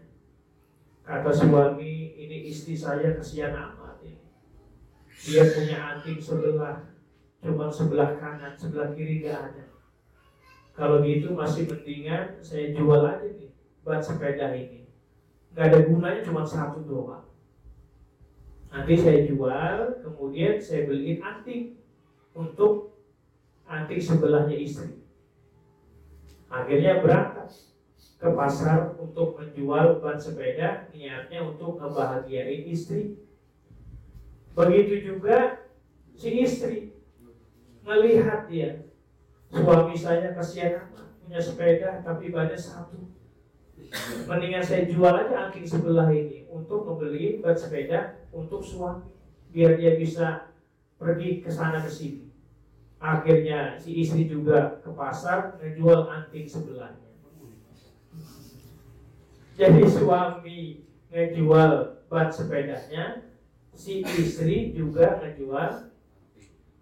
Kata suami, ini istri saya kasihan amat ini. Dia punya anting sebelah, cuma sebelah kanan, sebelah kiri gak ada. Kalau gitu masih mendingan saya jual aja nih ban sepeda ini. Gak ada gunanya, cuma satu doang. Nanti saya jual, kemudian saya beliin anting untuk anting sebelahnya istri. Akhirnya berangkat ke pasar untuk menjual ban sepeda, niatnya untuk ngebahagiain istri. Begitu juga si istri melihat dia, suami saya kasihan amat punya sepeda tapi bannya satu. Mendingan saya jual aja anting sebelah ini untuk membeli ban sepeda untuk suami, biar dia bisa pergi ke sana ke sini. Akhirnya si istri juga ke pasar ngejual anting sebelahnya. Jadi suami ngejual ban sepedanya, si istri juga ngejual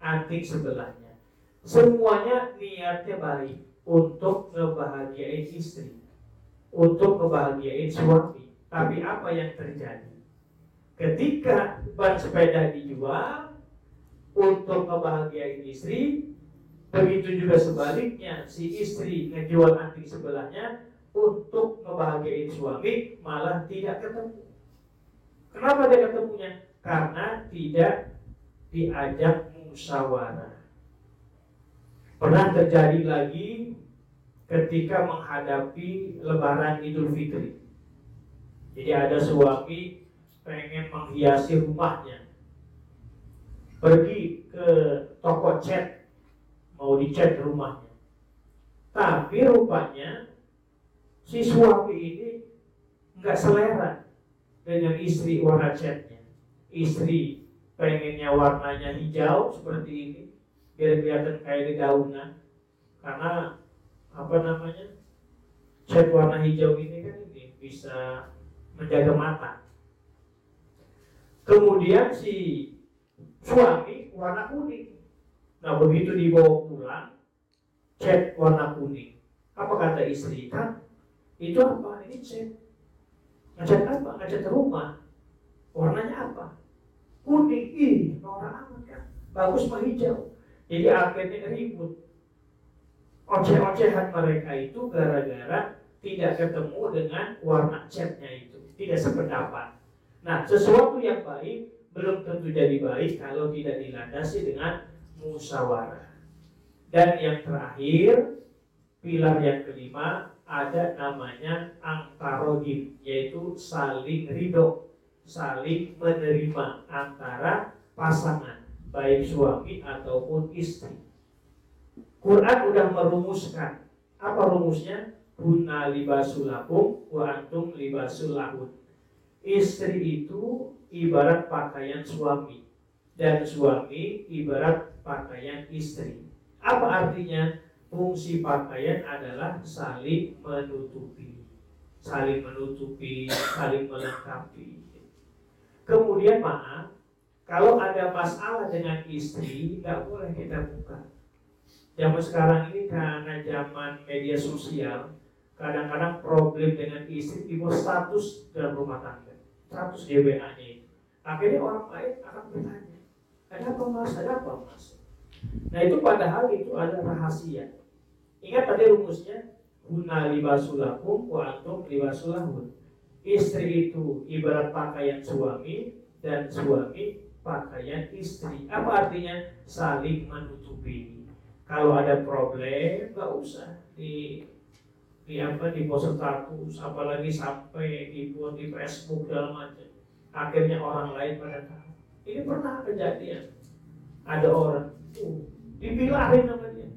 anting sebelahnya. Semuanya niatnya baik untuk ngebahagiain istri, untuk ngebahagiain suami. Tapi apa yang terjadi? Ketika ban sepeda dijual untuk ngebahagiain istri, begitu juga sebaliknya, si istri ngejual anting sebelahnya untuk ngebahagiain suami, malah tidak ketemu. Kenapa tidak ketemunya? Karena tidak diajak musyawarah. Pernah terjadi lagi ketika menghadapi Lebaran Idul Fitri. Jadi ada suami pengen menghiasi rumahnya, pergi ke toko cat, mau dicat rumahnya. Tapi rupanya si suami ini nggak selera dengan istri warna catnya. Istri pengennya warnanya hijau seperti ini, biar kelihatan kayak dedaunan. Karena cat warna hijau ini kan ini bisa menjaga mata. Kemudian si suami warna kuning. Nah begitu dibawa pulang, cat warna kuning. Apa kata istri? Kan itu apa? Ini cat. Ngecat apa? Ngecat rumah. Warnanya apa? Kuning. Ih, norak amat kan. Bagus mah hijau. Jadi akhirnya ribut. Oceh-ocehan mereka itu gara-gara tidak ketemu dengan warna catnya itu. Tidak sependapat. Nah, sesuatu yang baik belum tentu jadi baik kalau tidak dilandasi dengan musyawarah. Dan yang terakhir, pilar yang kelima, ada namanya angtarodin, yaitu saling ridho, saling menerima antara pasangan, baik suami ataupun istri. Quran udah merumuskan. Apa rumusnya? Hunna libasul lakum wa antum libasul lahun. Istri itu ibarat pakaian suami, dan suami ibarat pakaian istri. Apa artinya? Fungsi pakaian adalah saling menutupi, saling melengkapi. Kemudian maaf, kalau ada masalah dengan istri, nggak boleh kita buka. Zaman sekarang ini karena zaman media sosial, kadang-kadang problem dengan istri di status dalam rumah tangga, status GWA-nya itu. Akhirnya orang lain akan bertanya, ada apa mas? Ada apa mas? Nah itu padahal itu ada rahasia. Ingat tadi rumusnya, hunna libasul lakum wa antum libasul lahun. Istri itu ibarat pakaian suami dan suami pakaian istri. Apa artinya? Saling menutupi. Kalau ada problem, nggak usah di post status, apalagi sampai dibuat di Facebook dalam macam. Akhirnya orang lain pada tahu. Ini pernah kejadian. Ada orang dibilahin sama dia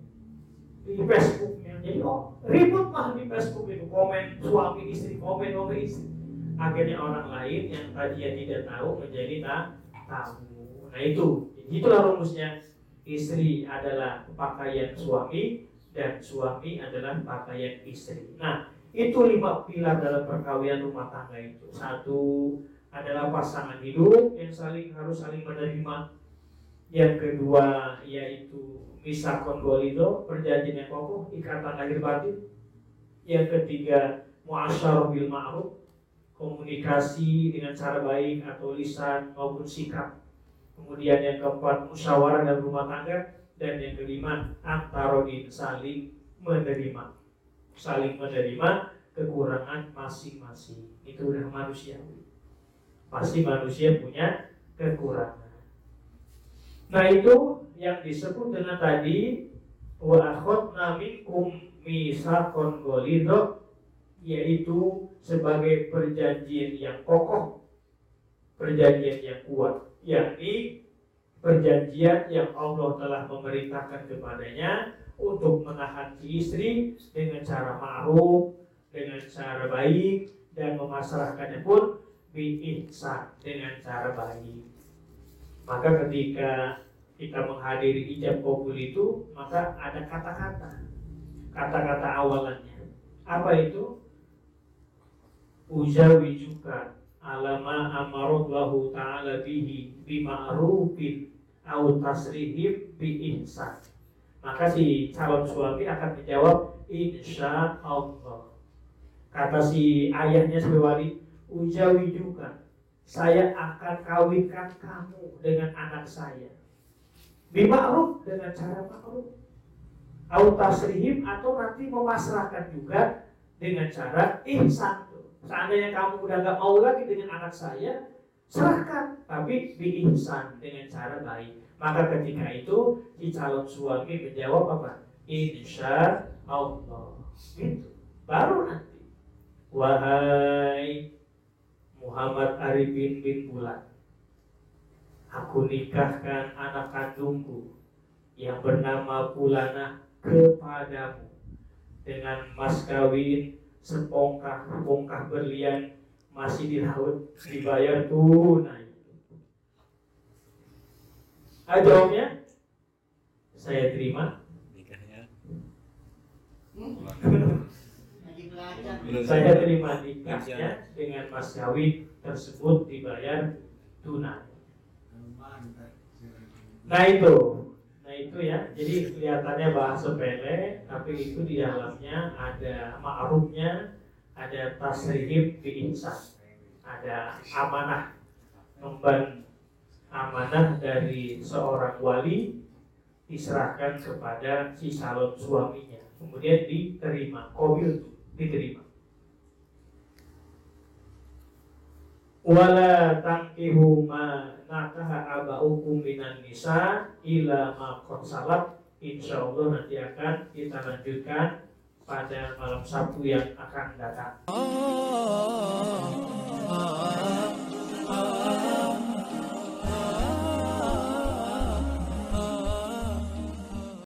di Facebooknya. Jadi ribut mah di Facebook itu, komen suami istri, komen istri. Akhirnya orang lain yang tadinya tidak tahu menjadi tahu. Nah itulah rumusnya. Istri adalah pakaian suami dan suami adalah pakaian istri. Nah, Itu 5 pilar dalam perkawinan rumah tangga itu. 1 adalah pasangan hidup yang harus saling menerima. Yang kedua yaitu misakon golido, perjanjian yang kokoh, ikatan lahir batin. Yang ketiga muasyarah bil ma'ruf, komunikasi dengan cara baik atau lisan maupun sikap. Kemudian yang keempat musyawarah dalam rumah tangga. Dan yang kelima antarodin, saling menerima kekurangan masing-masing. Itu udah manusia. Pasti manusia punya kekurangan. Nah itu yang disebut dengan tadi wa akhadna minkum mitsaqan ghalidha, yaitu sebagai perjanjian yang kokoh, perjanjian yang kuat, yakni perjanjian yang Allah telah memerintahkan kepadanya untuk menahan si istri dengan cara ma'ruf, dengan cara baik, dan memasrahkannya pun bi-ihsan, dengan cara baik. Maka ketika kita menghadiri ijab kabul itu, maka ada kata-kata awalannya. Apa itu? Uzawijuka alama amarallahu ta'ala bihi bima'rufin au tasrihim bi-ihsan. Maka si calon suami akan menjawab insya Allah. Kata si ayahnya sebagai wali, uzawijuka, saya akan kawinkan kamu dengan anak saya bima'ruf, dengan cara ma'ruf, au tasrihim, atau nanti memasrahkan juga dengan cara ihsan. Seandainya kamu udah gak mau lagi dengan anak saya, serahkan, tapi bi-ihsan, dengan cara baik. Maka ketika itu si calon suami menjawab apa? Insya Allah. Gitu. Baru nanti, wahai Muhammad Arifin bin Bulan, aku nikahkan anak kandungku yang bernama Bulanah kepadamu dengan mas kawin sepongkah berlian masih di laut, dibayar tunai. Jawabnya, saya terima nikahnya. Saya terima nikahnya dengan mas kawin tersebut dibayar tunai. Nah itu ya. Jadi kelihatannya bahasa sepele, tapi itu di dalamnya ada ma'rufnya, ada tasrihim bi-ihsan, ada amanah, memban amanah dari seorang wali diserahkan kepada si calon suaminya, kemudian diterima, qabil, diterima. Wala tankihu ma nakaha abaukum minan nisa ila ma qad salaf. Insyaallah nanti akan kita lanjutkan pada malam Sabtu yang akan datang.